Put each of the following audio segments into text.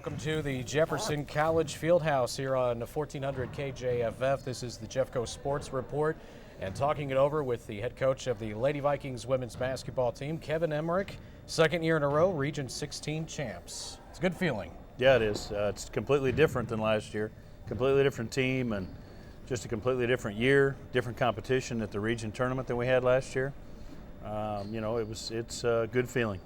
Welcome to the Jefferson College Fieldhouse here on 1400 KJFF. This is the Jeffco Sports Report, and talking it over with the head coach of the Lady Vikings women's basketball team, Kevin Emmerich. Second year in a row, Region 16 champs. It's a good feeling. Yeah, it is. It's completely different than last year. Completely different team and just a completely different year, different competition at the region tournament than we had last year. It's a good feeling.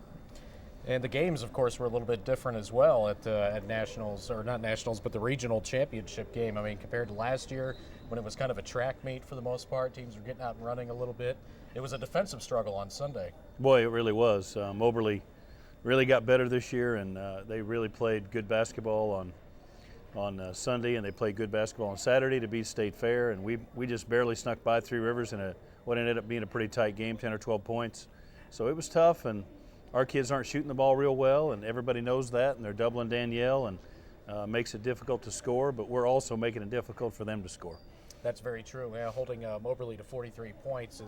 And the games, of course, were a little bit different as well at nationals, or not nationals, but the regional championship game. I mean, compared to last year when it was kind of a track meet for the most part, teams were getting out and running a little bit. It was a defensive struggle on Sunday. Boy, it really was. Moberly really got better this year, and they really played good basketball on Sunday, and they played good basketball on Saturday to beat State Fair, and we just barely snuck by Three Rivers in what ended up being a pretty tight game, 10 or 12 points. So it was tough, and our kids aren't shooting the ball real well, and everybody knows that, and they're doubling Danielle, and makes it difficult to score, but we're also making it difficult for them to score. That's very true. Yeah, holding Moberly to 43 points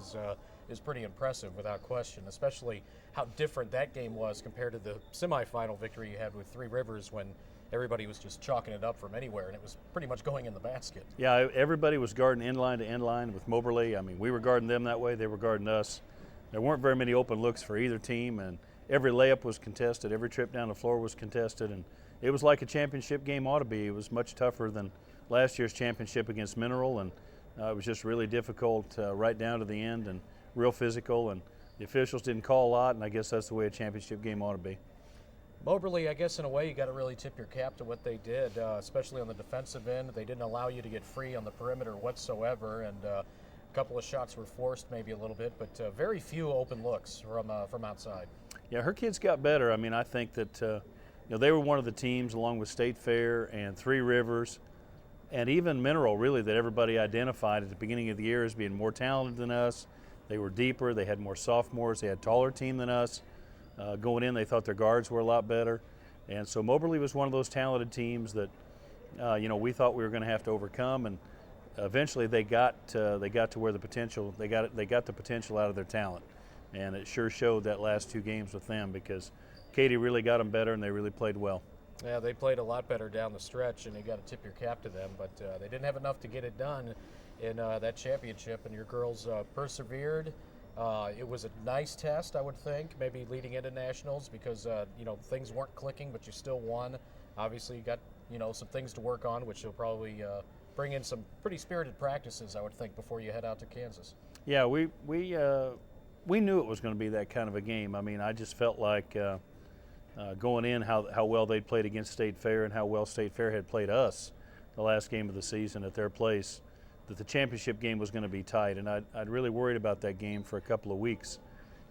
is pretty impressive without question, especially how different that game was compared to the semifinal victory you had with Three Rivers when everybody was just chalking it up from anywhere, and it was pretty much going in the basket. Yeah, everybody was guarding end line to end line with Moberly. I mean, we were guarding them that way. They were guarding us. There weren't very many open looks for either team, and every layup was contested. Every trip down the floor was contested, and it was like a championship game ought to be. It was much tougher than last year's championship against Mineral, and it was just really difficult right down to the end and real physical, and the officials didn't call a lot, and I guess that's the way a championship game ought to be. Moberly, I guess in a way you got to really tip your cap to what they did, especially on the defensive end. They didn't allow you to get free on the perimeter whatsoever, and a couple of shots were forced maybe a little bit, but very few open looks from outside. Yeah, her kids got better. I mean, I think that they were one of the teams, along with State Fair and Three Rivers, and even Mineral, really, that everybody identified at the beginning of the year as being more talented than us. They were deeper. They had more sophomores. They had a taller team than us. Going in, they thought their guards were a lot better. And so Moberly was one of those talented teams that, we thought we were going to have to overcome. And eventually they got to where the potential, they got the potential out of their talent. And it sure showed that last two games with them, because Katie really got them better and they really played well. Yeah, they played a lot better down the stretch, and you got to tip your cap to them. But they didn't have enough to get it done in that championship, and your girls persevered. It was a nice test, I would think, maybe leading into nationals, because things weren't clicking, but you still won. Obviously, you got some things to work on, which you'll probably bring in some pretty spirited practices, I would think, before you head out to Kansas. Yeah, we knew it was going to be that kind of a game. I mean, I just felt like going in how well they'd played against State Fair and how well State Fair had played us the last game of the season at their place, that the championship game was going to be tight, and I'd really worried about that game for a couple of weeks.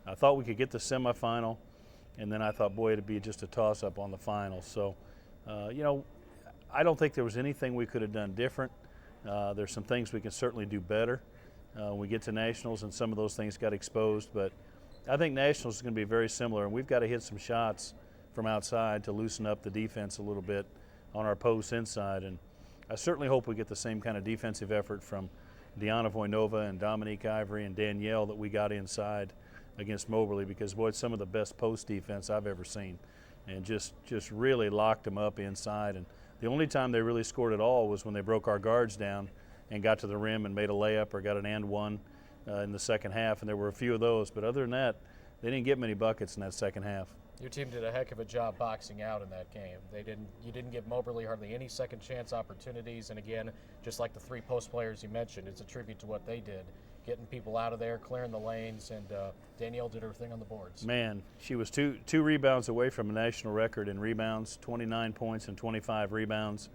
I thought we could get the semifinal, and then I thought, boy, it'd be just a toss-up on the final. So, I don't think there was anything we could have done different. There's some things we can certainly do better. When we get to nationals, and some of those things got exposed, but I think nationals is going to be very similar, and we've got to hit some shots from outside to loosen up the defense a little bit on our posts inside. And I certainly hope we get the same kind of defensive effort from Deanna Voinova and Dominique Ivory and Danielle that we got inside against Moberly, because, boy, it's some of the best post defense I've ever seen, and just really locked them up inside. And the only time they really scored at all was when they broke our guards down and got to the rim and made a layup or got an and one in the second half, and there were a few of those. But other than that, they didn't get many buckets in that second half. Your team did a heck of a job boxing out in that game. You didn't give Moberly hardly any second chance opportunities, and again, just like the three post players you mentioned, it's a tribute to what they did, getting people out of there, clearing the lanes, and Danielle did her thing on the boards. Man, she was two rebounds away from a national record in rebounds, 29 points and 25 rebounds.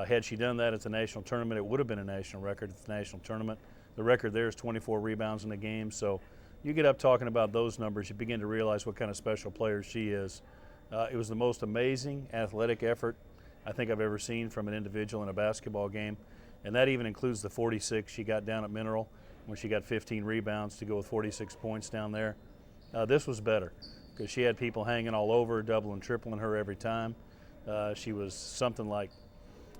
Had she done that at the national tournament, it would have been a national record at the national tournament. The record there is 24 rebounds in the game, so you get up talking about those numbers, you begin to realize what kind of special player she is. It was the most amazing athletic effort I think I've ever seen from an individual in a basketball game, and that even includes the 46 she got down at Mineral when she got 15 rebounds to go with 46 points down there. This was better, because she had people hanging all over, doubling, tripling her every time. She was something like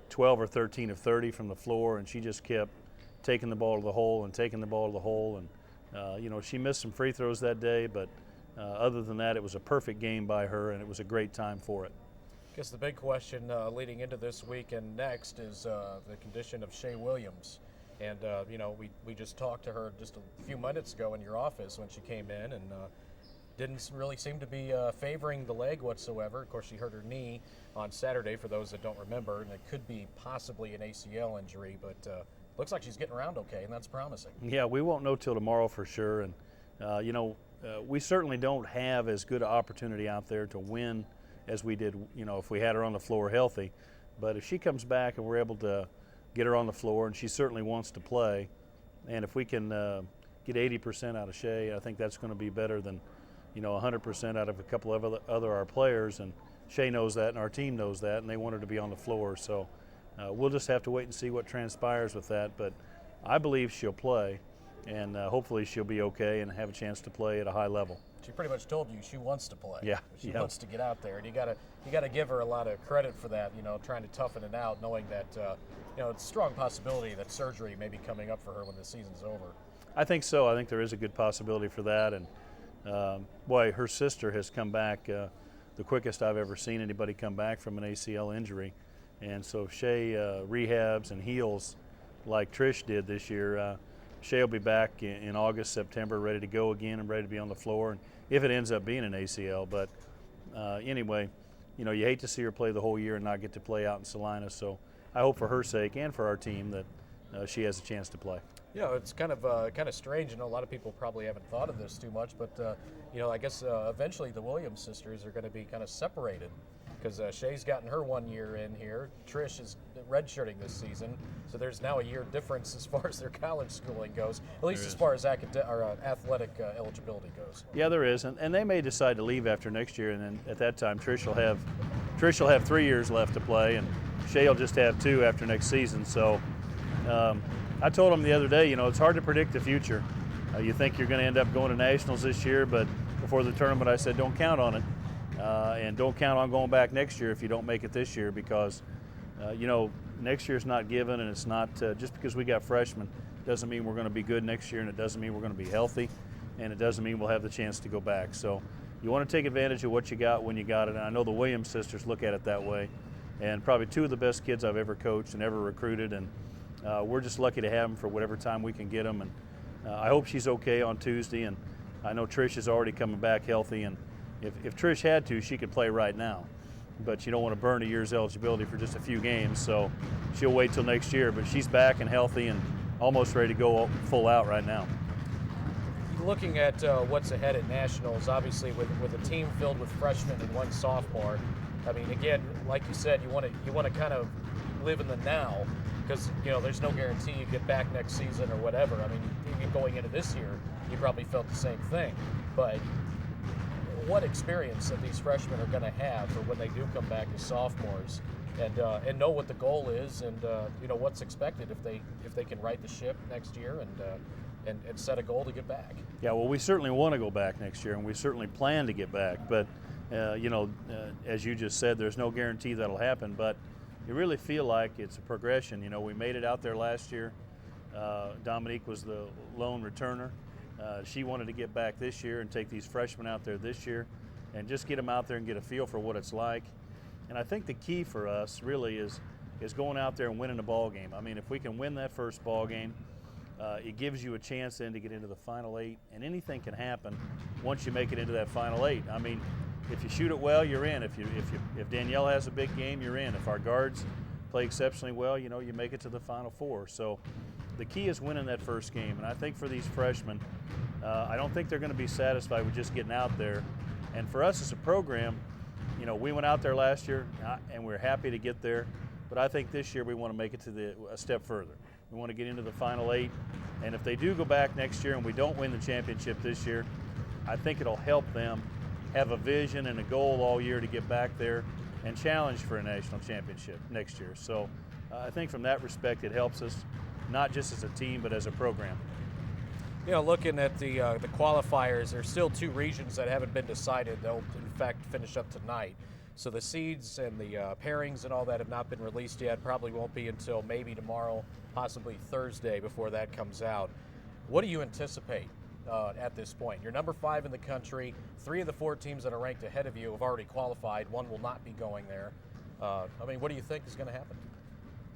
12 or 13 of 30 from the floor, and she just kept taking the ball to the hole and taking the ball to the hole. And she missed some free throws that day, but other than that, it was a perfect game by her, and it was a great time for it. I guess the big question leading into this week and next is the condition of Shea Williams. And, we just talked to her just a few minutes ago in your office when she came in, and didn't really seem to be favoring the leg whatsoever. Of course, she hurt her knee on Saturday, for those that don't remember, and it could be possibly an ACL injury, but looks like she's getting around okay, and that's promising. Yeah, we won't know till tomorrow for sure. And, we certainly don't have as good an opportunity out there to win as we did, if we had her on the floor healthy. But if she comes back and we're able to get her on the floor, and she certainly wants to play, and if we can get 80% out of Shea, I think that's going to be better than 100% out of a couple of other our players, and Shea knows that, and our team knows that, and they want her to be on the floor. So we'll just have to wait and see what transpires with that. But I believe she'll play, and hopefully she'll be okay and have a chance to play at a high level. She pretty much told you she wants to play. Yeah, she wants to get out there, and you gotta give her a lot of credit for that. Trying to toughen it out, knowing that it's a strong possibility that surgery may be coming up for her when the season's over. I think so. I think there is a good possibility for that, and her sister has come back the quickest I've ever seen anybody come back from an ACL injury. And so if Shea rehabs and heals like Trish did this year, Shea will be back in August, September, ready to go again and ready to be on the floor, and if it ends up being an ACL. But anyway, you hate to see her play the whole year and not get to play out in Salina. So I hope for her sake and for our team that she has a chance to play. Yeah, it's kind of strange. A lot of people probably haven't thought of this too much, but I guess eventually the Williams sisters are going to be kind of separated, because Shea's gotten her 1 year in here. Trish is redshirting this season, so there's now a year difference as far as their college schooling goes, at least as far as athletic eligibility goes. Yeah, there is, and they may decide to leave after next year, and then at that time Trish will have 3 years left to play, and Shea will just have 2 after next season. So I told him the other day, it's hard to predict the future. You think you're going to end up going to nationals this year, but before the tournament I said don't count on it. And don't count on going back next year if you don't make it this year, because, next year's not given, and it's not just because we got freshmen doesn't mean we're going to be good next year, and it doesn't mean we're going to be healthy, and it doesn't mean we'll have the chance to go back. So you want to take advantage of what you got when you got it, and I know the Williams sisters look at it that way, and probably 2 of the best kids I've ever coached and ever recruited, and we're just lucky to have them for whatever time we can get them. And I hope she's okay on Tuesday, and I know Trish is already coming back healthy, and if Trish had to, she could play right now. But you don't want to burn a year's eligibility for just a few games, so she'll wait till next year. But she's back and healthy and almost ready to go full out right now. Looking at what's ahead at Nationals, obviously with a team filled with freshmen and 1 sophomore, I mean, again, like you said, you want to kind of live in the now, because there's no guarantee you get back next season or whatever. I mean, even going into this year, you probably felt the same thing. But what experience that these freshmen are going to have for when they do come back as sophomores, and know what the goal is, and what's expected if they can right the ship next year and set a goal to get back. Yeah, well, we certainly want to go back next year, and we certainly plan to get back. But as you just said, there's no guarantee that'll happen. But you really feel like it's a progression. We made it out there last year. Dominique was the lone returner. She wanted to get back this year and take these freshmen out there this year and just get them out there and get a feel for what it's like. And I think the key for us really is going out there and winning a ball game. I mean, if we can win that first ball game, it gives you a chance then to get into the final 8, and anything can happen once you make it into that final 8. I mean, if you shoot it well, you're in. If Danielle has a big game, you're in. If our guards play exceptionally well, you make it to the Final 4. So the key is winning that first game. And I think for these freshmen, I don't think they're going to be satisfied with just getting out there. And for us as a program, we went out there last year and we're happy to get there. But I think this year we want to make it to a step further. We want to get into the Final 8. And if they do go back next year and we don't win the championship this year, I think it'll help them have a vision and a goal all year to get back there and challenge for a national championship next year. So I think from that respect it helps us, not just as a team but as a program. Looking at the qualifiers, there's still 2 regions that haven't been decided. They'll in fact finish up tonight. So the seeds and the pairings and all that have not been released yet. Probably won't be until maybe tomorrow, possibly Thursday before that comes out. What do you anticipate at this point. You're number 5 in the country. 3 of the 4 teams that are ranked ahead of you have already qualified. 1 will not be going there. I mean, what do you think is going to happen?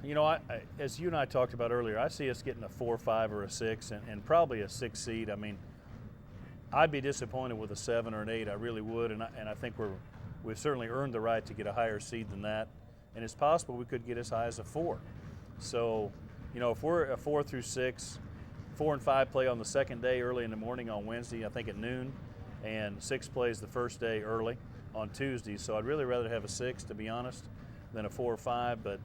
You know, I, as you and I talked about earlier, I see us getting a 4, 5, or a 6, and probably a 6 seed. I mean, I'd be disappointed with a 7 or an 8. I really would, and I think we've certainly earned the right to get a higher seed than that, and it's possible we could get as high as a 4. So, you know, if we're a 4 through 6, 4 and 5 play on the second day early in the morning on Wednesday, I think at noon, and 6 plays the first day early on Tuesday. So I'd really rather have a 6, to be honest, than a 4 or 5, but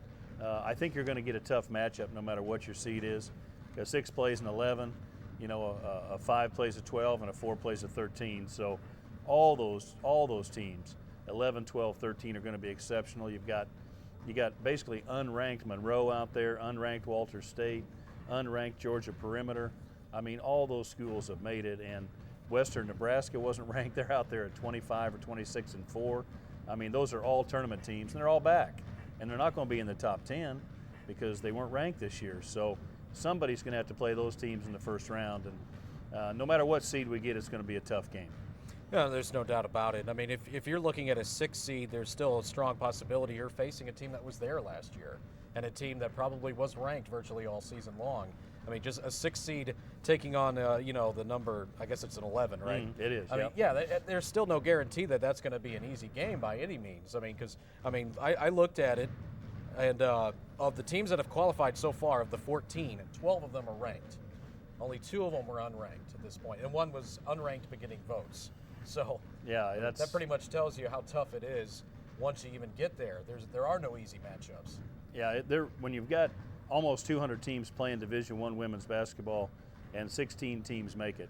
I think you're going to get a tough matchup no matter what your seed is, because 6 plays an 11, you know, a 5 plays a 12, and a 4 plays a 13. So all those teams, 11, 12, 13, are going to be exceptional. You got basically unranked Monroe out there, unranked Walter State, unranked Georgia Perimeter. I mean, all those schools have made it, and Western Nebraska wasn't ranked. They're out there at 25 or 26 and 4. I mean, those are all tournament teams, and they're all back. And they're not going to be in the top 10 because they weren't ranked this year. So somebody's going to have to play those teams in the first round. And no matter what seed we get, it's going to be a tough game. Yeah, there's no doubt about it. I mean, if you're looking at a 6 seed, there's still a strong possibility you're facing a team that was there last year and a team that probably was ranked virtually all season long. I mean, just a 6 seed taking on, you know, the number, I guess it's an 11, right? It is, I mean, yeah, there's still no guarantee that that's going to be an easy game by any means. I mean, because, I looked at it, and of the teams that have qualified so far, of the 14, 12 of them are ranked. Only 2 of them were unranked at this point, and 1 was unranked beginning votes. So yeah, that pretty much tells you how tough it is once you even get there. There are no easy matchups. Yeah, when you've got almost 200 teams playing Division I women's basketball and 16 teams make it,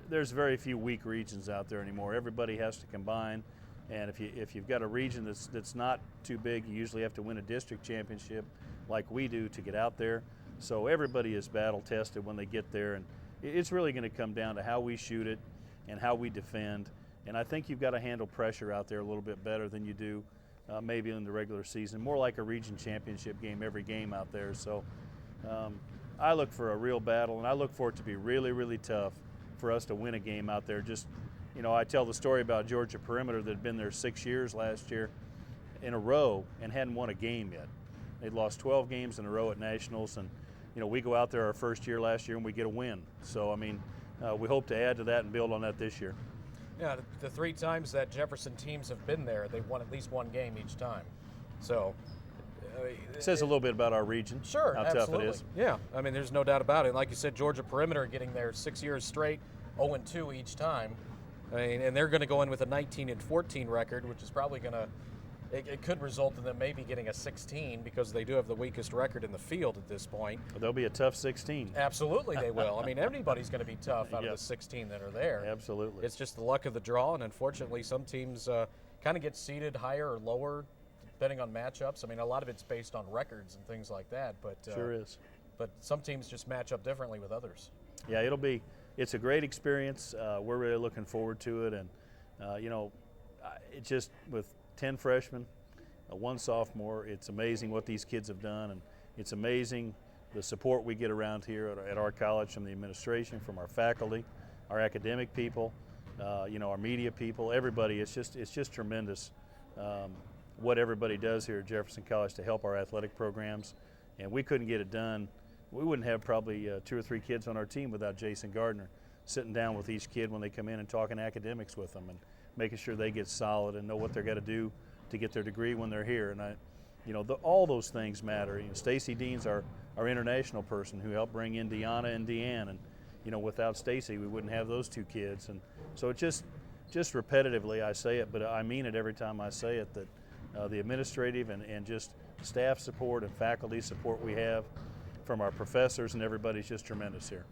there's very few weak regions out there anymore. Everybody has to combine, and if you've got a region that's not too big, you usually have to win a district championship like we do to get out there. So everybody is battle tested when they get there, and it's really going to come down to how we shoot it and how we defend. And I think you've got to handle pressure out there a little bit better than you do maybe in the regular season, more like a region championship game, every game out there. So I look for a real battle, and I look for it to be really, really tough for us to win a game out there. Just, you know, I tell the story about Georgia Perimeter that had been there 6 years last year in a row and hadn't won a game yet. They'd lost 12 games in a row at Nationals, and, you know, we go out there our first year last year and we get a win. So, I mean, we hope to add to that and build on that this year. Yeah, the 3 times that Jefferson teams have been there, they've won at least 1 game each time. So it says a little bit about our region. Sure, how absolutely. tough it is. Yeah, I mean, there's no doubt about it. Like you said, Georgia Perimeter getting there 6 years straight, 0-2 each time. I mean, and they're going to go in with a 19-14 record, which is probably going to. It could result in them maybe getting a 16 because they do have the weakest record in the field at this point. Well, they'll be a tough 16. Absolutely, they will. I mean, everybody's going to be tough out Yep. of the 16 that are there. Absolutely. It's just the luck of the draw, and unfortunately, some teams kind of get seeded higher or lower depending on matchups. I mean, a lot of it's based on records and things like that. But sure is. But some teams just match up differently with others. Yeah, it's a great experience. We're really looking forward to it, and you know, it just with 10 freshmen, 1 sophomore, it's amazing what these kids have done, and it's amazing the support we get around here at our college from the administration, from our faculty, our academic people, you know, our media people, everybody. It's just tremendous what everybody does here at Jefferson College to help our athletic programs, and we couldn't get it done. We wouldn't have probably 2 or 3 kids on our team without Jason Gardner sitting down with each kid when they come in and talking academics with them and making sure they get solid and know what they're got to do to get their degree when they're here. And you know, all those things matter. You know, Stacy Dean's our international person who helped bring in Deanna and Deanne, and you know, without Stacy, we wouldn't have those 2 kids. And so it just repetitively I say it, but I mean it every time I say it, that the administrative and just staff support and faculty support we have from our professors and everybody's just tremendous here.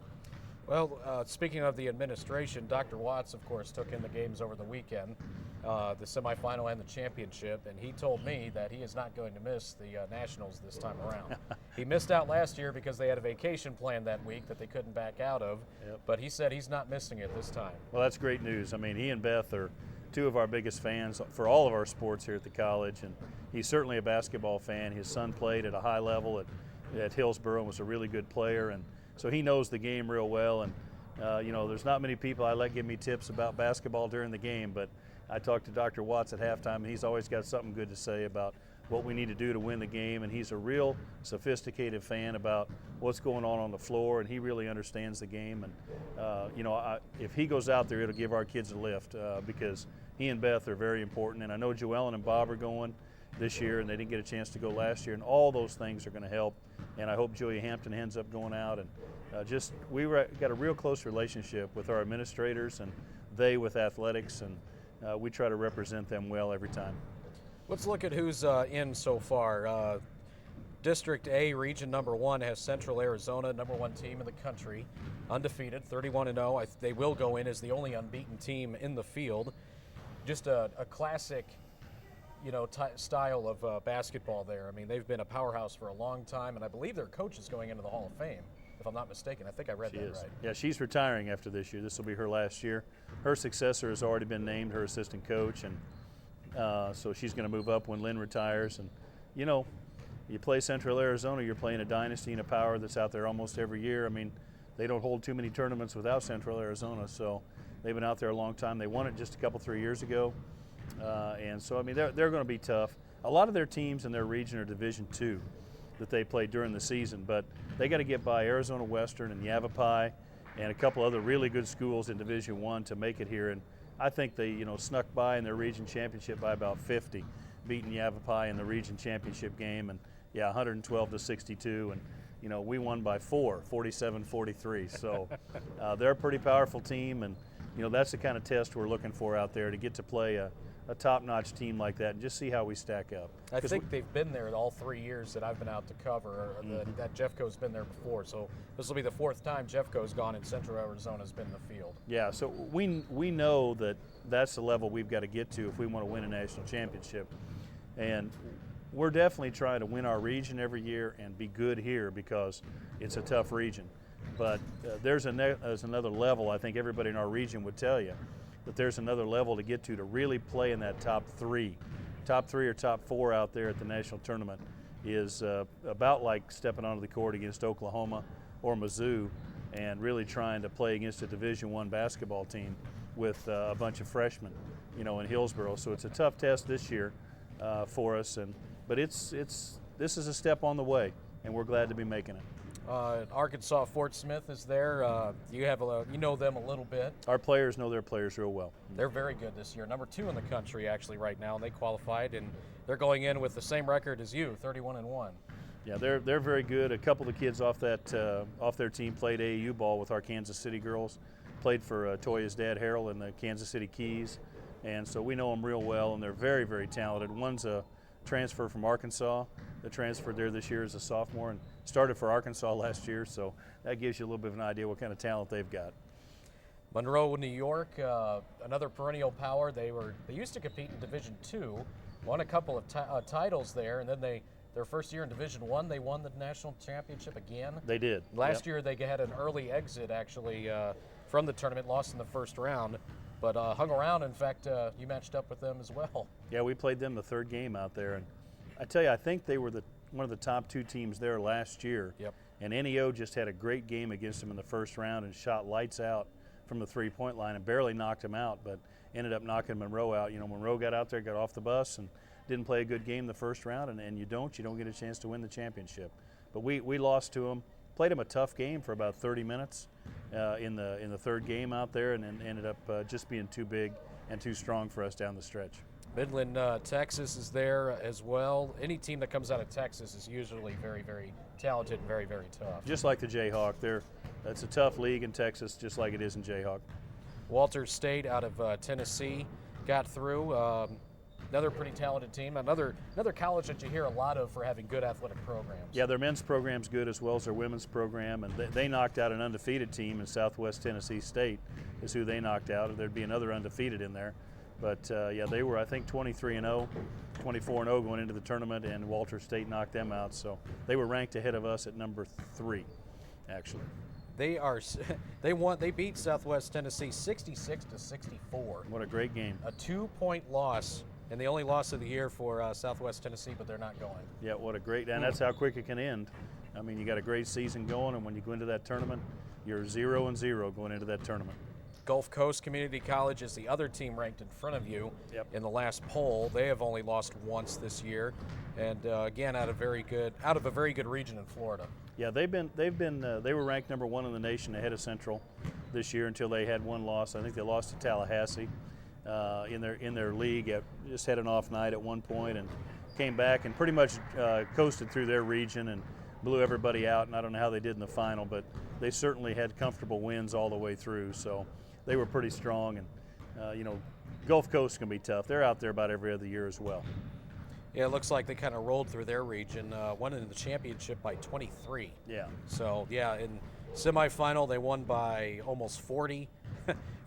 Well, speaking of the administration, Dr. Watts, of course, took in the games over the weekend, the semifinal and the championship, and he told me that he is not going to miss the Nationals this time around. He missed out last year because they had a vacation planned that week that they couldn't back out of, but he said he's not missing it this time. Well, that's great news. I mean, he and Beth are 2 of our biggest fans for all of our sports here at the college, and he's certainly a basketball fan. His son played at a high level at Hillsborough and was a really good player, and so he knows the game real well. And There's not many people I let give me tips about basketball during the game, but I talked to Dr. Watts at halftime, and he's always got something good to say about what we need to do to win the game, and he's a real sophisticated fan about what's going on the floor, and he really understands the game. And if he goes out there, it'll give our kids a lift because he and Beth are very important. And I know Joellen and Bob are going this year, and they didn't get a chance to go last year, and all those things are going to help. And I hope Julia Hampton ends up going out. And got a real close relationship with our administrators and they with athletics, and we try to represent them well every time. Let's look at who's in so far. District A, Region number 1, has Central Arizona, number 1 team in the country, undefeated, 31-0. They will go in as the only unbeaten team in the field. Just a classic, style of basketball there. I mean, they've been a powerhouse for a long time, and I believe their coach is going into the Hall of Fame, if I'm not mistaken. I think I read that right. Yeah, she's retiring after this year. This will be her last year. Her successor has already been named, her assistant coach, and so she's going to move up when Lynn retires. And, you play Central Arizona, you're playing a dynasty and a power that's out there almost every year. I mean, they don't hold too many tournaments without Central Arizona, so they've been out there a long time. They won it just a 3 years ago. And so, I mean, they're going to be tough. A lot of their teams in their region are Division II that they play during the season, but they got to get by Arizona Western and Yavapai and a couple other really good schools in Division I to make it here. And I think they, snuck by in their region championship by about 50, beating Yavapai in the region championship game, and 112-62, and we won by 4, 47-43. So they're a pretty powerful team, and that's the kind of test we're looking for out there, to get to play a top-notch team like that and just see how we stack up. I think they've been there all 3 years that I've been out to cover, that Jeffco's been there before. So this will be the 4th time Jeffco's gone and Central Arizona's been in the field. Yeah, so we know that that's the level we've got to get to if we want to win a national championship. And we're definitely trying to win our region every year and be good here because it's a tough region. But there's another level. I think everybody in our region would tell you that there's another level to get to really play in that top 3 or top 4 out there at the national tournament is about like stepping onto the court against Oklahoma or Mizzou and really trying to play against a Division I basketball team with a bunch of freshmen, in Hillsboro. So it's a tough test this year for us, but this is a step on the way, and we're glad to be making it. Arkansas Fort Smith is there. You know them a little bit. Our players know their players real well. They're very good this year. Number 2 in the country actually right now, and they qualified, and they're going in with the same record as you, 31-1. Yeah, they're very good. A couple of the kids off their team played AAU ball with our Kansas City girls. Played for Toya's dad Harold in the Kansas City Keys, and so we know them real well, and they're very, very talented. One's a transfer from Arkansas that transferred there this year as a sophomore and started for Arkansas last year, so that gives you a little bit of an idea what kind of talent they've got. Monroe, New York, another perennial power. They used to compete in Division II, won a couple of titles there, and then their first year in Division I, they won the national championship again. They did. Last year they had an early exit actually from the tournament, lost in the first round, but hung around. In fact, you matched up with them as well. Yeah, we played them the 3rd game out there, and I tell you, I think they were one of the top 2 teams there last year. Yep. And NEO just had a great game against them in the first round and shot lights out from the 3-point line and barely knocked them out, but ended up knocking Monroe out. Monroe got out there, got off the bus, and didn't play a good game the first round, and you don't get a chance to win the championship. But we lost to them. Played them a tough game for about 30 minutes in the 3rd game out there, and then ended up just being too big and too strong for us down the stretch. Midland, Texas is there as well. Any team that comes out of Texas is usually very, very talented and very, very tough. Just like the Jayhawk. That's a tough league in Texas, just like it is in Jayhawk. Walters State out of Tennessee got through. Another pretty talented team. Another college that you hear a lot of for having good athletic programs. Yeah, their men's program's good as well as their women's program, and they knocked out an undefeated team in Southwest Tennessee State is who they knocked out. There'd be another undefeated in there. But, they were, I think, 23-0, 24-0 going into the tournament, and Walters State knocked them out. So they were ranked ahead of us at number 3, actually. They beat Southwest Tennessee 66-64. What a great game. A 2-point loss, and the only loss of the year for Southwest Tennessee, but they're not going. Yeah, what a great, and that's how quick it can end. I mean, you got a great season going, and when you go into that tournament, you're 0-0 going into that tournament. Gulf Coast Community College is the other team ranked in front of you. Yep. In the last poll. They have only lost once this year, and again out of a very good region in Florida. Yeah, they were ranked number 1 in the nation ahead of Central this year until they had one loss. I think they lost to Tallahassee in their league. Just had an off night at one point and came back and pretty much coasted through their region and blew everybody out. And I don't know how they did in the final, but they certainly had comfortable wins all the way through. So they were pretty strong, and Gulf Coast can be tough. They're out there about every other year as well. Yeah, it looks like they kind of rolled through their region, won into the championship by 23. Yeah. So, yeah, in semifinal they won by almost 40.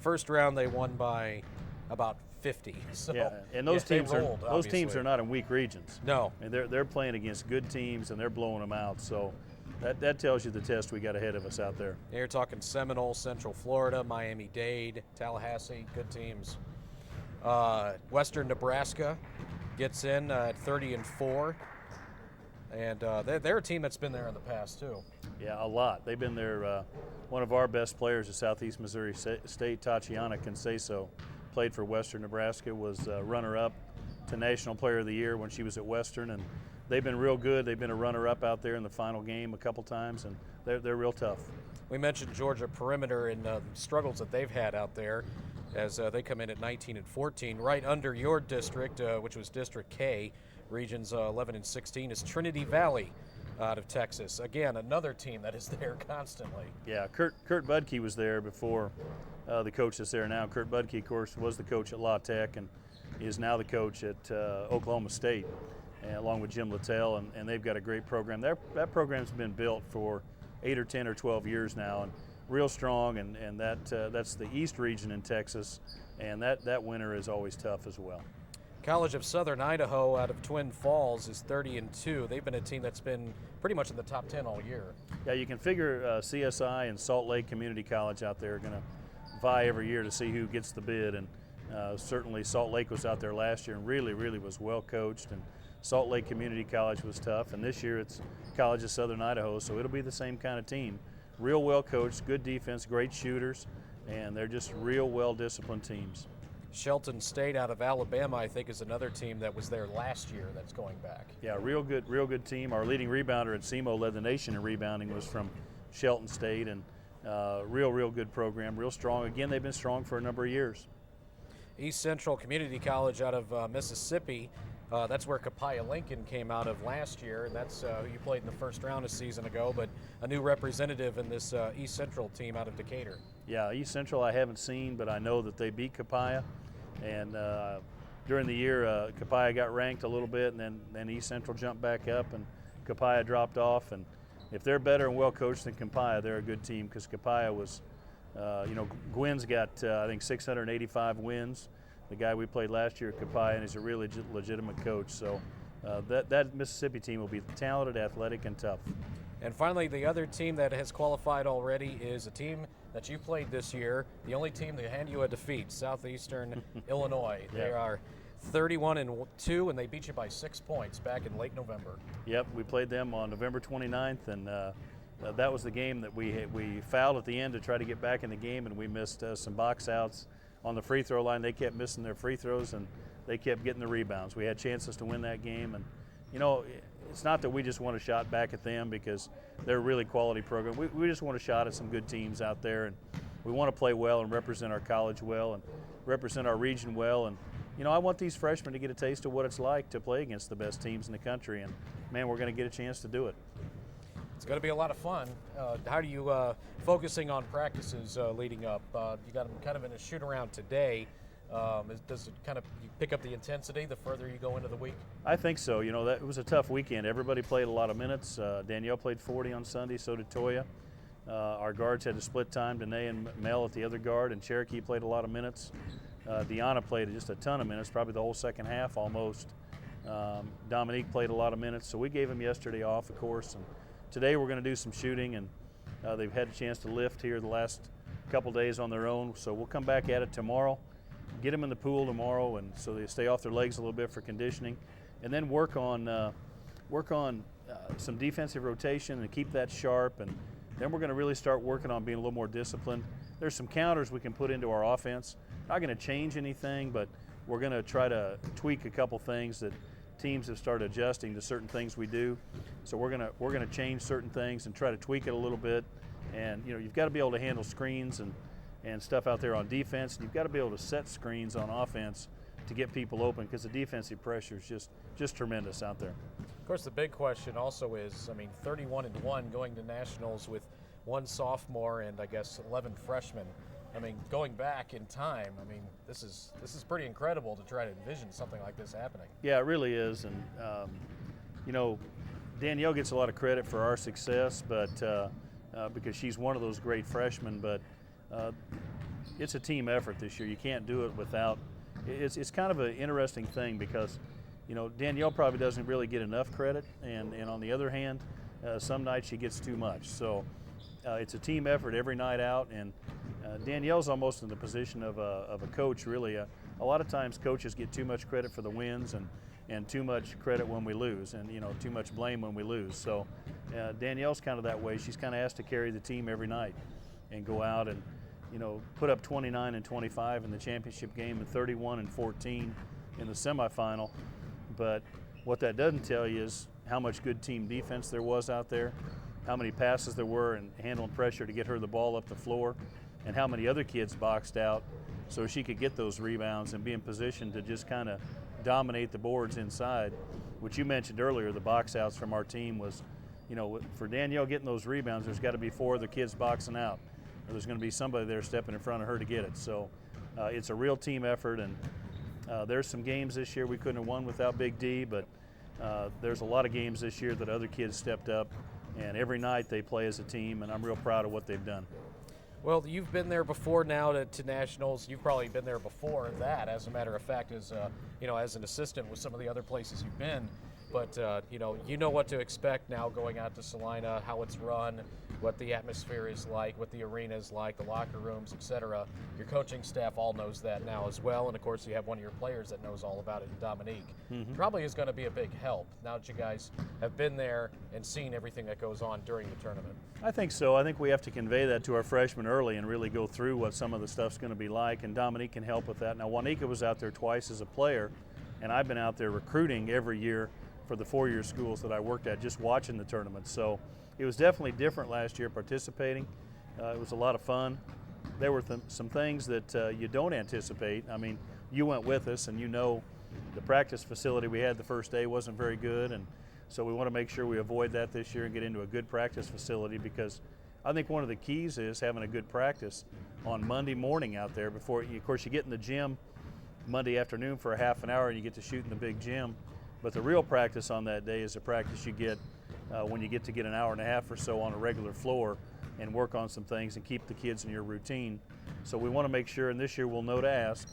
First round they won by about 50. So, yeah, and those teams obviously. are not in weak regions. No. And they're playing against good teams and they're blowing them out. So that tells you the test we got ahead of us out there. Yeah, you're talking Seminole, Central Florida, Miami-Dade, Tallahassee, good teams. Western Nebraska gets in at 30-4, and they're a team that's been there in the past too. Yeah, a lot. They've been there. One of our best players at Southeast Missouri State, Tatiana Conceso, played for Western Nebraska, was runner-up to National Player of the Year when she was at Western, and they've been real good. They've been a runner-up out there in the final game a couple times, and they're real tough. We mentioned Georgia Perimeter and the struggles that they've had out there as they come in at 19-14. Right under your district, which was District K, regions 11 and 16, is Trinity Valley out of Texas. Again, another team that is there constantly. Yeah, Kurt Budke was there before the coach that's there now. Kurt Budke, of course, was the coach at La Tech and is now the coach at Oklahoma State, along with Jim Littell, and they've got a great program. That program's been built for 8 or 10 or 12 years now, and real strong, and that's the East region in Texas, and that winter is always tough as well. College of Southern Idaho out of Twin Falls is 30-2. They've been a team that's been pretty much in the top 10 all year. Yeah, you can figure CSI and Salt Lake Community College out there are going to vie every year to see who gets the bid, and certainly Salt Lake was out there last year and really was well coached, and Salt Lake Community College was tough, and this year it's College of Southern Idaho, so it'll be the same kind of team. Real well coached, good defense, great shooters, and they're just real well disciplined teams. Shelton State out of Alabama, I think, is another team that was there last year that's going back. Yeah, real good team. Our leading rebounder at SEMO, led the nation in rebounding, was from Shelton State, and real good program, real strong. Again, they've been strong for a number of years. East Central Community College out of Mississippi. That's where Copiah Lincoln came out of last year, and that's who you played in the first round a season ago, but a new representative in this East Central team out of Decatur. Yeah, East Central I haven't seen, but I know that they beat Copiah, and during the year Copiah got ranked a little bit, and then East Central jumped back up, and Copiah dropped off, and if they're better and well coached than Copiah, they're a good team, because Copiah was, Gwynn's got I think 685 wins. The guy we played last year at Copiah, and he's a really legitimate coach. So that Mississippi team will be talented, athletic, and tough. And finally, the other team that has qualified already is a team that you played this year, the only team to hand you a defeat, Southeastern Illinois. Yeah. They are 31-2, and they beat you by 6 points back in late November. Yep, we played them on November 29th, and that was the game that we fouled at the end to try to get back in the game, and we missed some box outs on the free throw line. They kept missing their free throws, and they kept getting the rebounds. We had chances to win that game, and it's not that we just want a shot back at them, because they're a really quality program. We just want a shot at some good teams out there, and we want to play well and represent our college well and represent our region well. And I want these freshmen to get a taste of what it's like to play against the best teams in the country, and man, we're going to get a chance to do it. It's going to be a lot of fun. How do you, focusing on practices leading up, you got them kind of in a shoot-around today. Does it kind of you pick up the intensity the further you go into the week? I think so. That it was a tough weekend. Everybody played a lot of minutes. Danielle played 40 on Sunday, so did Toya. Our guards had to split time, Danae and Mel at the other guard, and Cherokee played a lot of minutes. Deanna played just a ton of minutes, probably the whole second half almost. Dominique played a lot of minutes, so we gave them yesterday off, of course. And today we're going to do some shooting, and they've had a chance to lift here the last couple days on their own, so we'll come back at it tomorrow, get them in the pool tomorrow, and so they stay off their legs a little bit for conditioning, and then work on some defensive rotation and keep that sharp, and Then we're going to really start working on being a little more disciplined. There's some counters we can put into our offense. Not going to change anything, but we're going to try to tweak a couple things that teams have started adjusting to certain things we do. So we're going to change certain things and try to tweak it a little bit. And you've got to be able to handle screens and stuff out there on defense. And you've got to be able to set screens on offense to get people open, because the defensive pressure is just tremendous out there. Of course, the big question also is, 31-1 going to nationals with one sophomore and I guess 11 freshmen. Going back in time, this is pretty incredible to try to envision something like this happening. Yeah, it really is. And Danielle gets a lot of credit for our success, but because she's one of those great freshmen. But it's a team effort this year. You can't do it without. It's kind of an interesting thing because, Danielle probably doesn't really get enough credit, and on the other hand, some nights she gets too much. So it's a team effort every night out, and Danielle's almost in the position of a coach, really. A lot of times coaches get too much credit for the wins and too much credit when we lose, and too much blame when we lose. So Danielle's kind of that way. She's kind of asked to carry the team every night and go out and put up 29 and 25 in the championship game and 31 and 14 in the semifinal. But what that doesn't tell you is how much good team defense there was out there, how many passes there were and handling pressure to get her the ball up the floor, and how many other kids boxed out so she could get those rebounds and be in position to just kind of dominate the boards inside. Which you mentioned earlier, the box outs from our team was, for Danielle getting those rebounds, there's got to be 4 other kids boxing out. There's going to be somebody there stepping in front of her to get it. So it's a real team effort, and there's some games this year we couldn't have won without Big D, but there's a lot of games this year that other kids stepped up, and every night they play as a team, and I'm real proud of what they've done. Well, you've been there before now to nationals. You've probably been there before that, as a matter of fact, as an assistant with some of the other places you've been. But you know what to expect now going out to Salina, how it's run, what the atmosphere is like, what the arena is like, the locker rooms, etc. Your coaching staff all knows that now as well, and of course you have one of your players that knows all about it in Dominique. Mm-hmm. Probably is going to be a big help now that you guys have been there and seen everything that goes on during the tournament. I think so. I think we have to convey that to our freshmen early and really go through what some of the stuff's going to be like, and Dominique can help with that. Now, Juanica was out there twice as a player, and I've been out there recruiting every year for the 4-year schools that I worked at, just watching the tournament. So it was definitely different last year participating. It was a lot of fun. There were some things that you don't anticipate. You went with us, and the practice facility we had the first day wasn't very good, and so we want to make sure we avoid that this year and get into a good practice facility, because I think one of the keys is having a good practice on Monday morning out there before, of course, you get in the gym Monday afternoon for a half an hour and you get to shoot in the big gym. But the real practice on that day is the practice you get when you get to get an hour and a half or so on a regular floor and work on some things and keep the kids in your routine. So we want to make sure, and this year we'll know to ask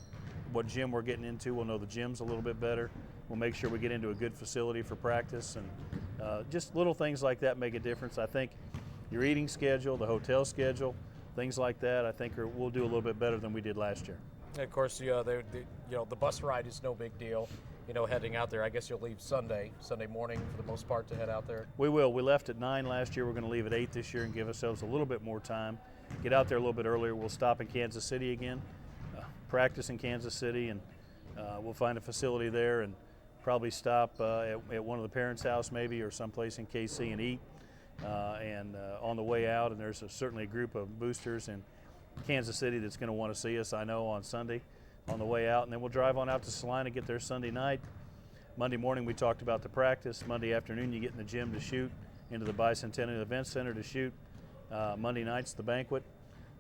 what gym we're getting into. We'll know the gyms a little bit better. We'll make sure we get into a good facility for practice, and just little things like that make a difference. I think your eating schedule, the hotel schedule, things like that, I think we'll do a little bit better than we did last year. And of course, the bus ride is no big deal. Heading out there, I guess you'll leave Sunday morning for the most part to head out there. We will. We left at 9 last year. We're going to leave at 8 this year and give ourselves a little bit more time. Get out there a little bit earlier. We'll stop in Kansas City again, practice in Kansas City, and we'll find a facility there and probably stop at one of the parents' house maybe, or someplace in KC and eat. And on the way out, and there's certainly a group of boosters in Kansas City that's going to want to see us, I know, on Sunday on the way out, and then we'll drive on out to Salina, get there Sunday night. Monday morning we talked about the practice. Monday afternoon you get in the gym to shoot, into the Bicentennial Event Center to shoot. Monday night's the banquet,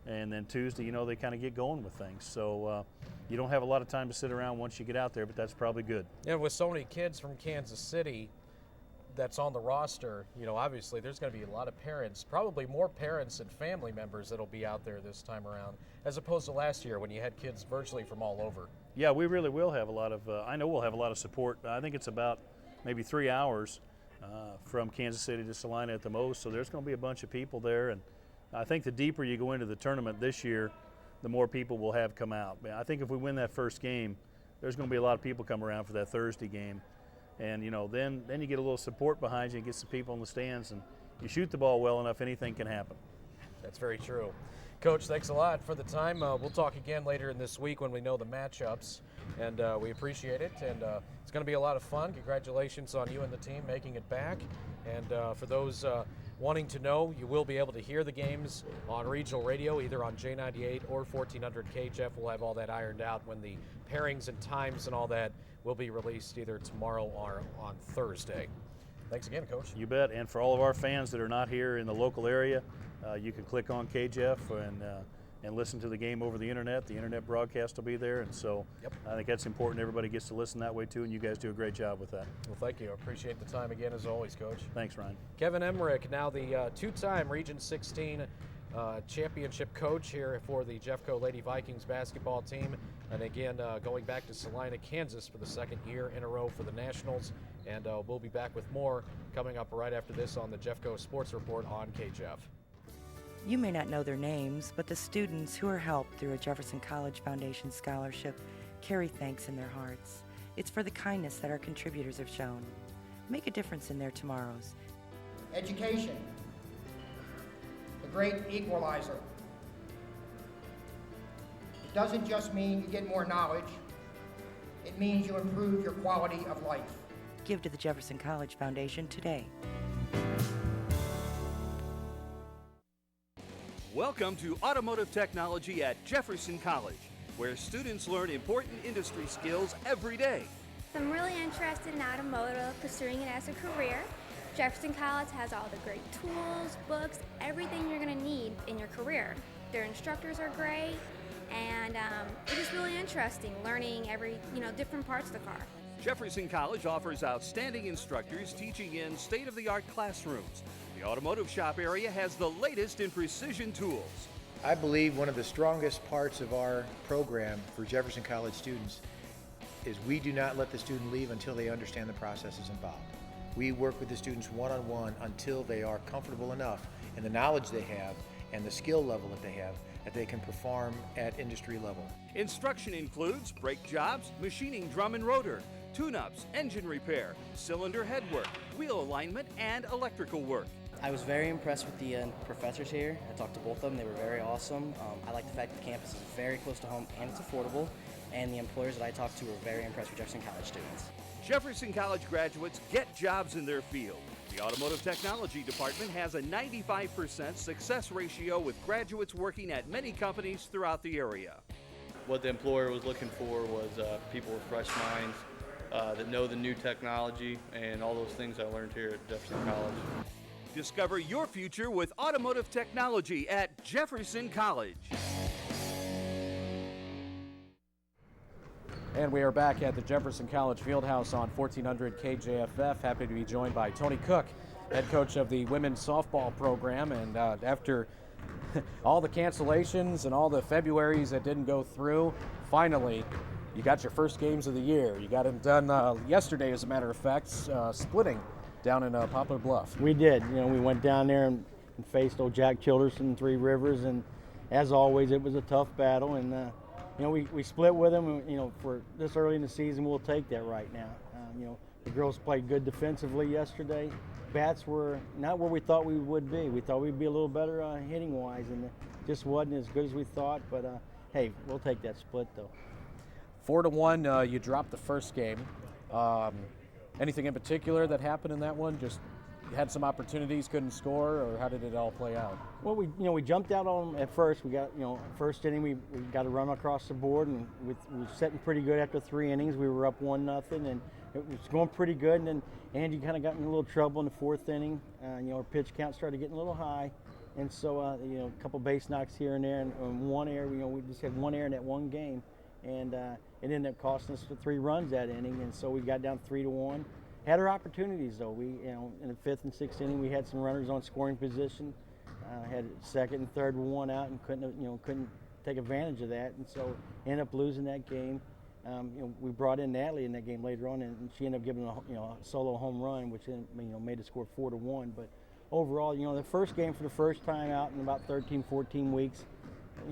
and then Tuesday, they kind of get going with things. So you don't have a lot of time to sit around once you get out there, but that's probably good. With so many kids from Kansas City that's on the roster, obviously there's going to be a lot of parents, probably more parents and family members that'll be out there this time around, as opposed to last year when you had kids virtually from all over. Yeah, we really will have a lot of, I know we'll have a lot of support. I think it's about maybe 3 hours from Kansas City to Salina at the most, so there's going to be a bunch of people there, and I think the deeper you go into the tournament this year, the more people we'll have come out. I think if we win that first game, there's going to be a lot of people come around for that Thursday game. And then you get a little support behind you and get some people in the stands, and you shoot the ball well enough, anything can happen. That's very true. Coach, thanks a lot for the time. We'll talk again later in this week when we know the matchups, and we appreciate it. And it's going to be a lot of fun. Congratulations on you and the team making it back. And for those wanting to know, you will be able to hear the games on regional radio, either on J98 or 1400 KJFF. We'll have all that ironed out when the pairings and times and all that will be released either tomorrow or on Thursday. Thanks again, Coach. You bet. And for all of our fans that are not here in the local area, you can click on KJF and listen to the game over the internet. The internet broadcast will be there, and so I think that's important. Everybody gets to listen that way too, and you guys do a great job with that. Well, thank you. I appreciate the time again, as always, Coach. Thanks, Ryan. Kevin Emmerich, now the two-time Region 16 championship coach here for the Jeffco Lady Vikings basketball team, and again going back to Salina, Kansas for the second year in a row for the Nationals. And we'll be back with more coming up right after this on the Jeffco Sports Report on KJFF. You may not know their names, but the students who are helped through a Jefferson College Foundation scholarship carry thanks in their hearts. It's for the kindness that our contributors have shown. Make a difference in their tomorrows. Education, the great equalizer. It doesn't just mean you get more knowledge, it means you improve your quality of life. Give to the Jefferson College Foundation today. Welcome to Automotive Technology at Jefferson College, where students learn important industry skills every day. I'm really interested in automotive, pursuing it as a career. Jefferson College has all the great tools, books, everything you're going to need in your career. Their instructors are great, and it is really interesting learning different parts of the car. Jefferson College offers outstanding instructors teaching in state-of-the-art classrooms. The automotive shop area has the latest in precision tools. I believe one of the strongest parts of our program for Jefferson College students is we do not let the student leave until they understand the processes involved. We work with the students one-on-one until they are comfortable enough in the knowledge they have and the skill level that they have that they can perform at industry level. Instruction includes brake jobs, machining drum and rotor, tune-ups, engine repair, cylinder head work, wheel alignment, and electrical work. I was very impressed with the professors here. I talked to both of them. They were very awesome. I like the fact that the campus is very close to home and it's affordable. And the employers that I talked to were very impressed with Jefferson College students. Jefferson College graduates get jobs in their field. The Automotive Technology Department has a 95% success ratio with graduates working at many companies throughout the area. What the employer was looking for was people with fresh minds that know the new technology and all those things I learned here at Jefferson College. Discover your future with automotive technology at Jefferson College. And we are back at the Jefferson College Fieldhouse on 1400 KJFF. Happy to be joined by Tony Cook, head coach of the women's softball program. And after all the cancellations and all the Februarys that didn't go through, finally, you got your first games of the year. You got them done yesterday, as a matter of fact, splitting down in Poplar Bluff. We did. We went down there and faced old Jack Childers in Three Rivers, and as always, it was a tough battle. And we split with them. For this early in the season, we'll take that right now. The girls played good defensively yesterday. Bats were not where we thought we would be. We thought we'd be a little better hitting-wise, and it just wasn't as good as we thought. But hey, we'll take that split though. 4-1, you dropped the first game. Anything in particular that happened in that one? Just you had some opportunities, couldn't score, or how did it all play out? Well, we jumped out on them at first. We got, first inning we got a run across the board, and we were sitting pretty good after 3 innings. We were up 1-0, and it was going pretty good. And then Andy kind of got in a little trouble in the 4th inning. Our pitch count started getting a little high, and so a couple base knocks here and there, and one error. We just had one error in that one game, and it ended up costing us 3 runs that inning, and so we got down 3-1. Had our opportunities though. We, in the 5th and 6th inning, we had some runners on scoring position. Had 2nd and 3rd with one out, and couldn't take advantage of that, and so ended up losing that game. We brought in Natalie in that game later on, and she ended up giving a solo home run, which made the score 4-1. But overall, the first game for the first time out in about 13, 14 weeks,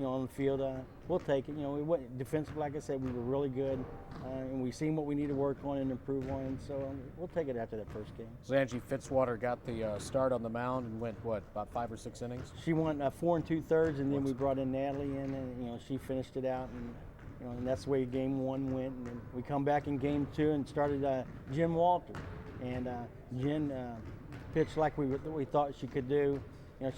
on the field, we'll take it. Defensive, like I said, we were really good, and we've seen what we need to work on and improve on, so we'll take it after that first game. So Angie Fitzwater got the start on the mound and went, about 5 or 6 innings? She went 4 2/3, and then we brought in Natalie in, and she finished it out, and that's the way game 1 went. And then we come back in game 2 and started Jen Walter, and Jen pitched like we thought she could do.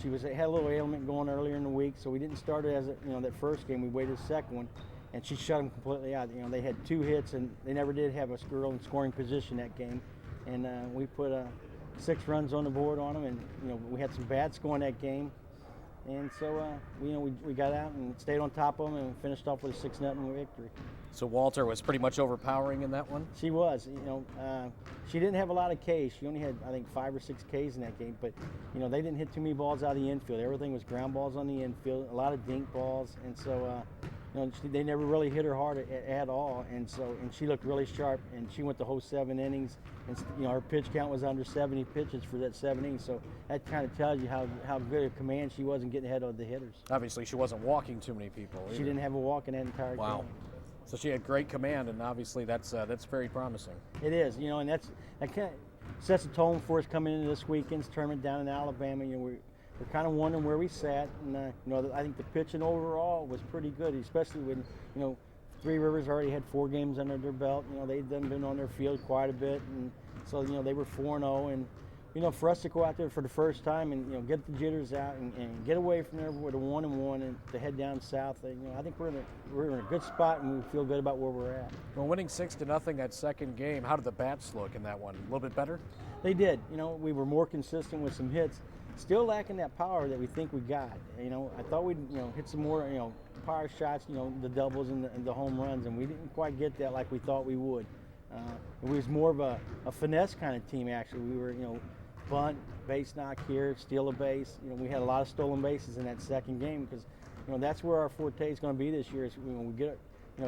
She had a little ailment going earlier in the week, so we didn't start her as that first game. We waited the second one, and she shut them completely out. They had 2 hits, and they never did have a girl in scoring position that game. And we put 6 runs on the board on them, and we had some bats going that game. And so we got out and stayed on top of them and finished off with a 6-0 victory. So Walter was pretty much overpowering in that one? She was. She didn't have a lot of Ks. She only had, I think, 5 or 6 Ks in that game. But, they didn't hit too many balls out of the infield. Everything was ground balls on the infield, a lot of dink balls. And so, they never really hit her hard at all. And she looked really sharp. And she went the whole 7 innings. And, her pitch count was under 70 pitches for that 7 innings. So that kind of tells you how good a command she was in getting ahead of the hitters. Obviously, she wasn't walking too many people either. She didn't have a walk in that entire Wow. game. So she had great command, and obviously that's very promising. It is, and that kind of sets a tone for us coming into this weekend's tournament down in Alabama. We're kind of wondering where we sat, and I think the pitching overall was pretty good, especially when Three Rivers already had 4 games under their belt. They'd been on their field quite a bit, and so they were 4-0, and for us to go out there for the first time and get the jitters out and get away from there with a 1-1 and to head down south, I think we're in a good spot, and we feel good about where we're at. Well, winning 6-0 that second game, how did the bats look in that one? A little bit better? They did. We were more consistent with some hits, still lacking that power that we think we got. I thought we'd hit some more power shots, the doubles and the home runs, and we didn't quite get that like we thought we would. It was more of a finesse kind of team, actually. We were bunt, base knock here, steal a base. We had a lot of stolen bases in that second game because, that's where our forte is going to be this year. Is when we get,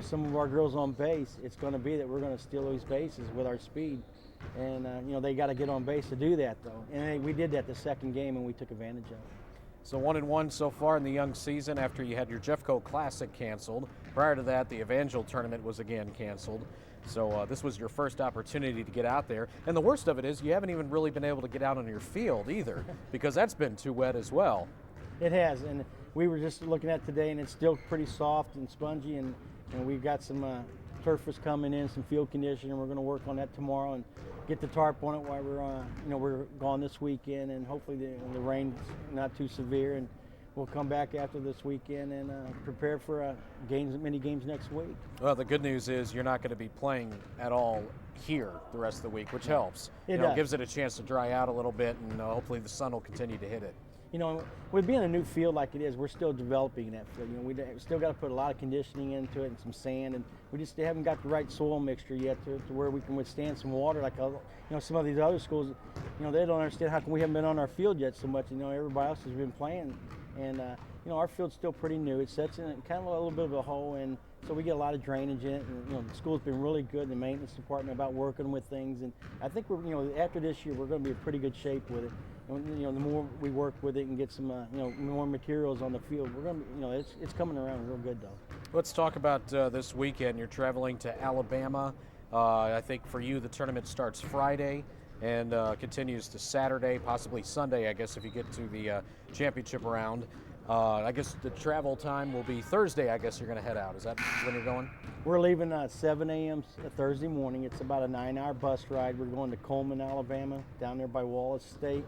some of our girls on base, it's going to be that we're going to steal those bases with our speed, and they got to get on base to do that though. And we did that the second game, and we took advantage of it. So 1-1 so far in the young season after you had your Jeffco Classic canceled. Prior to that, the Evangel tournament was again canceled. So this was your first opportunity to get out there. And the worst of it is you haven't even really been able to get out on your field either because that's been too wet as well. It has, and we were just looking at today, and it's still pretty soft and spongy, and we've got some turfers coming in, some field conditioning. We're going to work on that tomorrow and get the tarp on it while we're gone this weekend, and hopefully the rain's not too severe, and we'll come back after this weekend and prepare for many games next week. Well, the good news is you're not going to be playing at all here the rest of the week, which helps. It gives it a chance to dry out a little bit, and hopefully the sun will continue to hit it. With being a new field like it is, we're still developing that field. We still got to put a lot of conditioning into it and some sand, and we just haven't got the right soil mixture yet to where we can withstand some water like some of these other schools. They don't understand how come we haven't been on our field yet so much. Everybody else has been playing, and our field's still pretty new. It sets in kind of a little bit of a hole, and so we get a lot of drainage in it. And the school's been really good, the maintenance department, about working with things. And I think we're after this year we're going to be in pretty good shape with it. And the more we work with it and get some more materials on the field, we're going to it's coming around real good though. Let's talk about this weekend. You're traveling to Alabama. I think for you the tournament starts Friday and continues to Saturday, possibly Sunday, I guess, if you get to the championship round. I guess the travel time will be Thursday. I guess you're going to head out. Is that when you're going? We're leaving 7 a.m. Thursday morning. It's about a 9-hour bus ride. We're going to Coleman, Alabama, down there by Wallace State.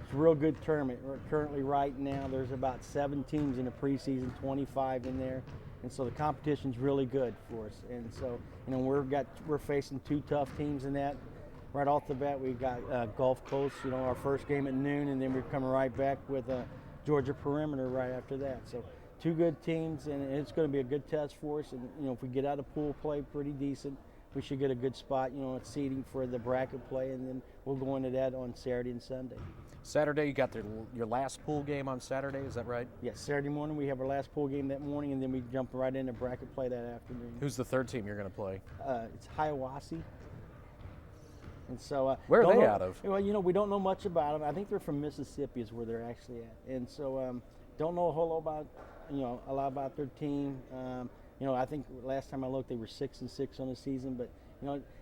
It's a real good tournament. We're currently right now, there's about 7 teams in the preseason, 25 in there. And so the competition's really good for us. And so, we're facing 2 tough teams in that. Right off the bat, we've got Gulf Coast, our first game at noon, and then we're coming right back with Georgia Perimeter right after that. So 2 good teams, and it's going to be a good test for us. And, if we get out of pool play pretty decent, we should get a good spot, at seeding for the bracket play, and then we'll go into that on Saturday and Sunday. Saturday, you got your last pool game on Saturday, is that right? Yes, Saturday morning we have our last pool game that morning, and then we jump right into bracket play that afternoon. Who's the third team you're going to play? It's Hiawassee. And so, where are they out of? Well, we don't know much about them. I think they're from Mississippi is where they're actually at. And so don't know a whole lot about about their team. I think last time I looked, they were 6-6 on the season, but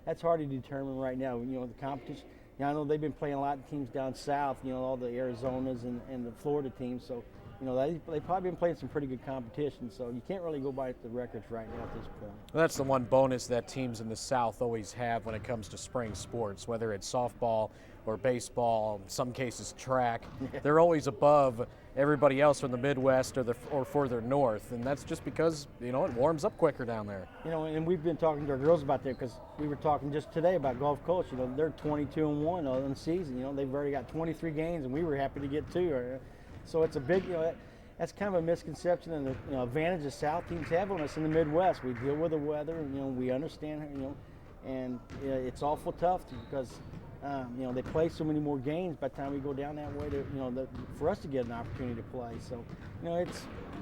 that's hard to determine right now. The competition. I know they've been playing a lot of teams down south. All the Arizonas and the Florida teams. So they've probably been playing some pretty good competition. So you can't really go by the records right now at this point. Well, that's the one bonus that teams in the South always have when it comes to spring sports, whether it's softball or baseball, in some cases track. They're always above everybody else from the Midwest or further north, and that's just because it warms up quicker down there. And we've been talking to our girls about that because we were talking just today about Gulf Coast. They're 22-1 on the season. They've already got 23 games, and we were happy to get 2. So it's a big, that's kind of a misconception and the advantage the South teams have on us in the Midwest. We deal with the weather, we understand, and it's awful tough because. They play so many more games by the time we go down that way for us to get an opportunity to play. So,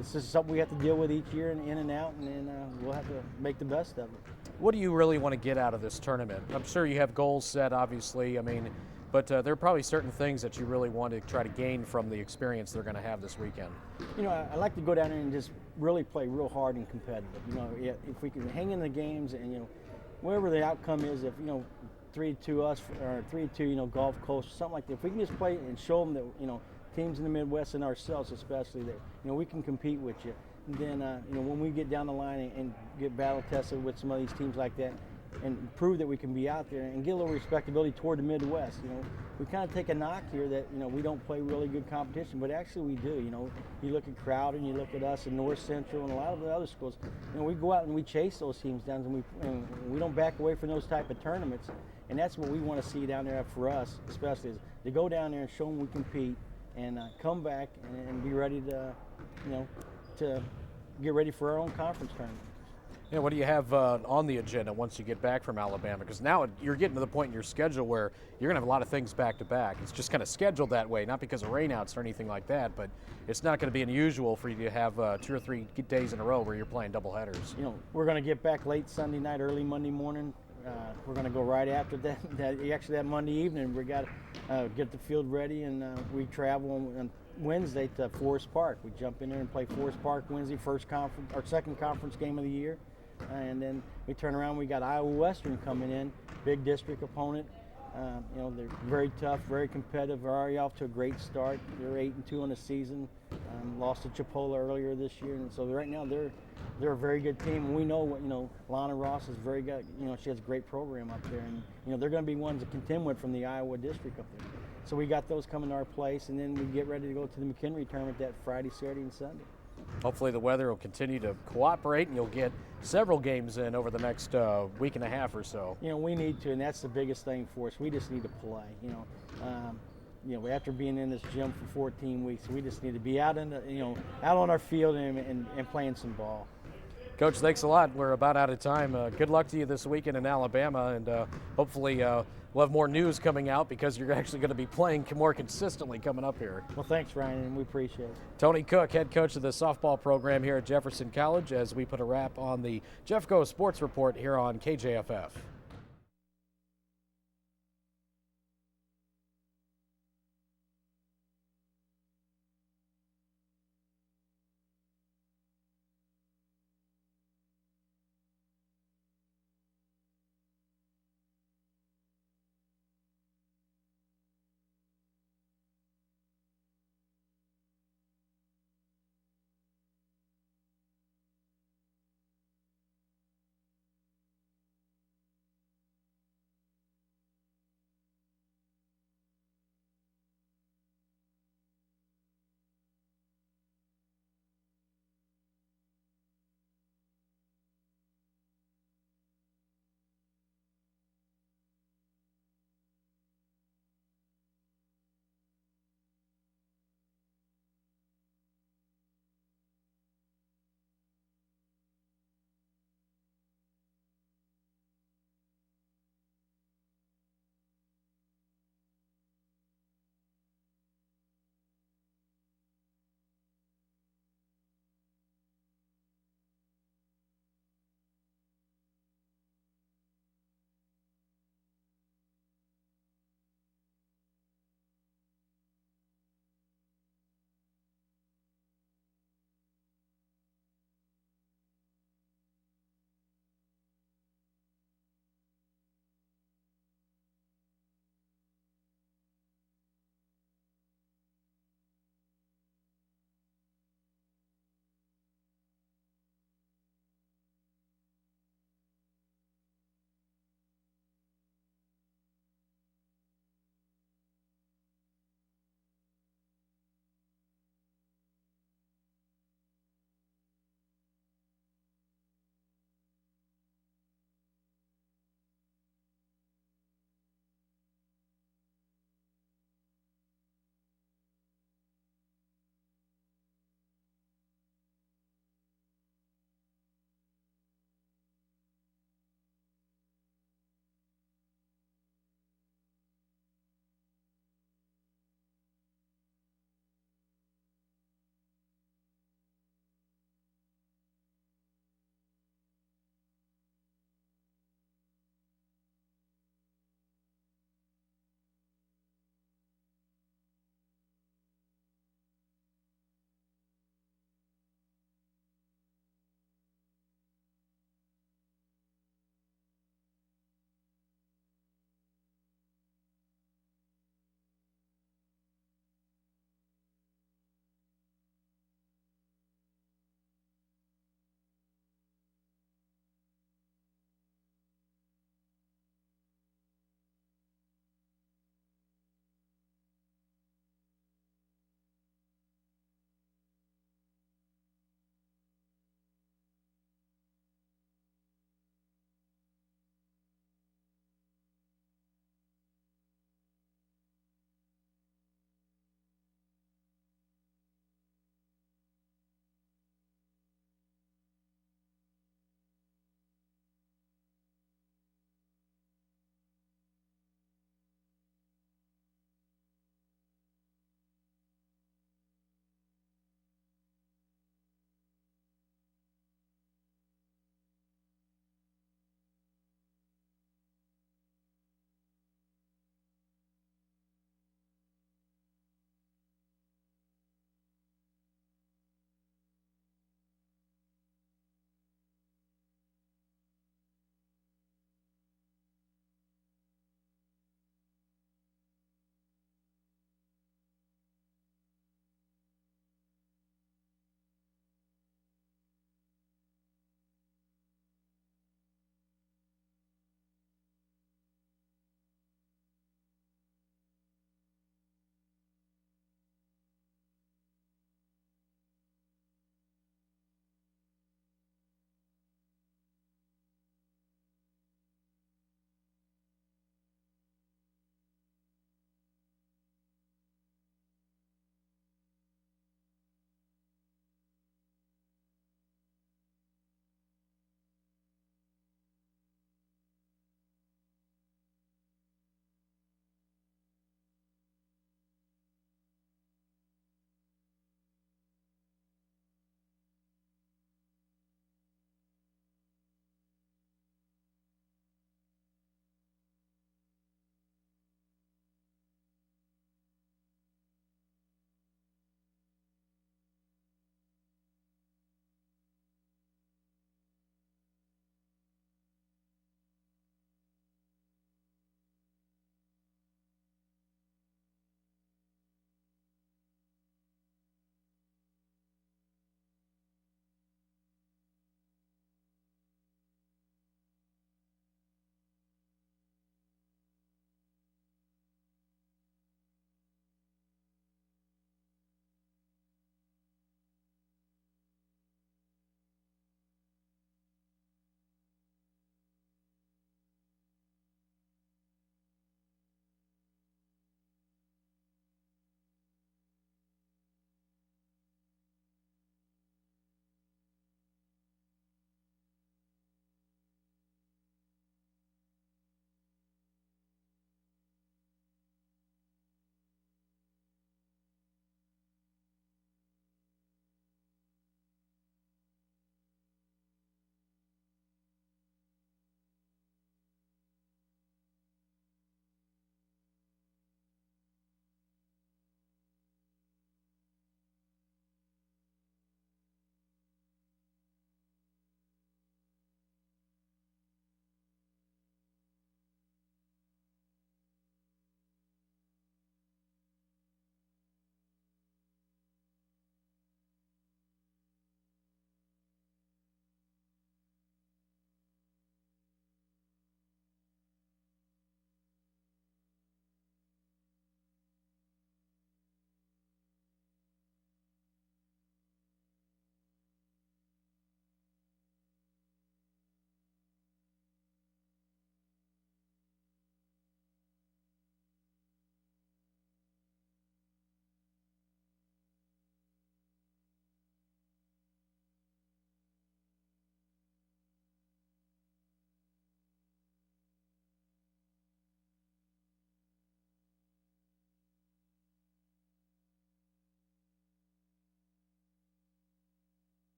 it's just something we have to deal with each year and in and out, and we'll have to make the best of it. What do you really want to get out of this tournament? I'm sure you have goals set, obviously. But there are probably certain things that you really want to try to gain from the experience they're going to have this weekend. I like to go down there and just really play real hard and competitive. If we can hang in the games and whatever the outcome is, if 3-2 us or 3-2 Gulf Coast, something like that. If we can just play and show them that teams in the Midwest and ourselves especially that we can compete with you. And then when we get down the line and get battle tested with some of these teams like that, and prove that we can be out there and get a little respectability toward the Midwest. We kind of take a knock here that we don't play really good competition, but actually we do. You look at Crowder and you look at us in North Central and a lot of the other schools. We go out and we chase those teams down, and we don't back away from those type of tournaments. And that's what we want to see down there for us, especially, is to go down there and show them we compete, and come back and be ready to, to get ready for our own conference tournament. What do you have on the agenda once you get back from Alabama? Because now you're getting to the point in your schedule where you're going to have a lot of things back to back. It's just kind of scheduled that way, not because of rainouts or anything like that, but it's not going to be unusual for you to have 2 or 3 days in a row where you're playing double headers. We're going to get back late Sunday night, early Monday morning. We're going to go right after that Monday evening. We got to get the field ready, and we travel on Wednesday to Forest Park. We jump in there and play Forest Park Wednesday, second conference game of the year. And then we turn around, we got Iowa Western coming in, big district opponent. They're very tough, very competitive. They're already off to a great start. They're 8-2 on the season. Lost to Chipola earlier this year, and so right now they're a very good team. And we know Lana Ross is very good. She has a great program up there, and they're going to be ones to contend with from the Iowa district up there. So we got those coming to our place, and then we get ready to go to the McHenry tournament that Friday, Saturday, and Sunday. Hopefully the weather will continue to cooperate and you'll get several games in over the next week and a half or so. We need to, and that's the biggest thing for us. We just need to play. After being in this gym for 14 weeks, we just need to be out out on our field and playing some ball. Coach, thanks a lot. We're about out of time. Good luck to you this weekend in Alabama, and hopefully we'll have more news coming out because you're actually going to be playing more consistently coming up here. Well, thanks, Ryan, and we appreciate it. Tony Cook, head coach of the softball program here at Jefferson College, as we put a wrap on the Jeffco Sports Report here on KJFF.